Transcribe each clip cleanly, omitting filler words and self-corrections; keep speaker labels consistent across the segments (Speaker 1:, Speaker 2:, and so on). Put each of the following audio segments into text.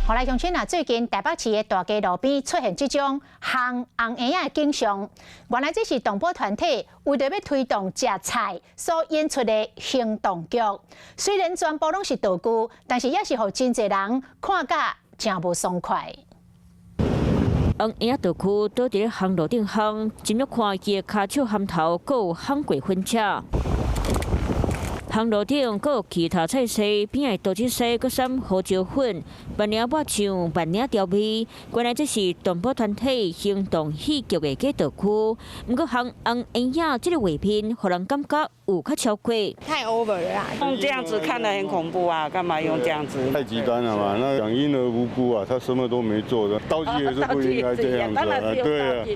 Speaker 1: 后来乡亲啊，最近台北市的大街路边出现这种烘红蚵仔的景象，原来这是动保团体为着要推动食菜所演出的行动剧。虽然全部拢是道具，但是也是互真侪人看甲真无爽快。
Speaker 2: 红蚵仔道具倒伫咧烘炉顶烘，真要看伊的骹手含头，阁有烘过粉车。 烘炉顶，阁有其他菜色，边仔豆子丝，阁撒胡椒粉，万领肉酱，万领调味。原来这是动保团体行动戏剧的假道具。不过烘红蚵仔这个画面，互人感觉有较超过。
Speaker 3: 太 over 了啦！
Speaker 4: 用这样子看得很恐怖啊，干嘛用这样子？
Speaker 5: 太极端了嘛！那讲婴儿无辜啊，他什么都没做的，刀具也是不应该这样子啊！对啊，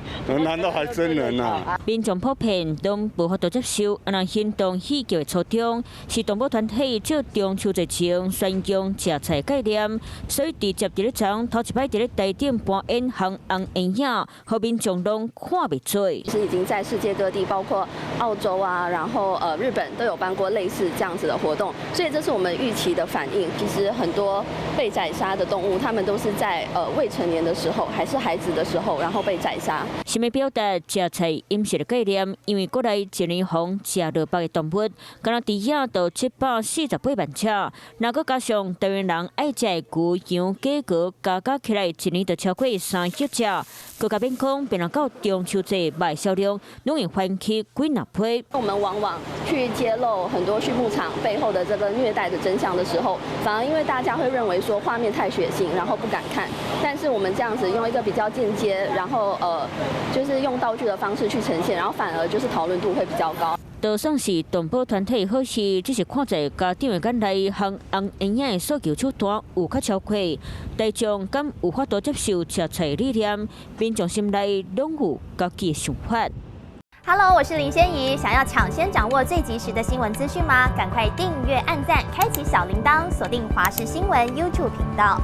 Speaker 5: 难道还真人啊？
Speaker 2: 民众普遍都无法度接受，让行动戏剧的初衷。 是动保团体借中秋节前宣扬食菜概念，所以直接伫咧昨头一摆伫咧台顶搬演烘红蚵仔，互民众拢看袂做。
Speaker 3: 其实已经在世界各地，包括澳洲啊，然后日本都有办过类似这样子的活动，所以这是我们预期的反应。其实很多被宰杀的动物，它们都是在未成年的时候，还是孩子的时候，然后被宰杀。
Speaker 2: 想要表达食菜饮食的概念，因为国内一年逢食落腹的动物，敢若猪仔到748万只，若搁加上台湾人爱食的牛、羊、鸡、鹅，加起来一年就超过30只。各家边讲，变成到中秋节卖销量拢会翻起几纳倍。
Speaker 3: 我们往往去揭露很多畜牧场背后的这个虐待的真相的时候，反而因为大家会认为说画面太血腥，然后不敢看。但是我们这样子用一个比较间接，然后就是用道具的方式去呈现，然后反而就是讨论度会比较高。
Speaker 2: 就算是动保团体好事，只是看在家长的眼内，烘红蚵仔的诉求手段有较超过，大众敢有法度接受食菜理念，民众心内拢有家己的想法。
Speaker 6: Hello， 我是林仙怡，想要抢先掌握最及时的新闻资讯吗？赶快订阅、按赞、开启小铃铛，锁定华视新闻 YouTube 频道。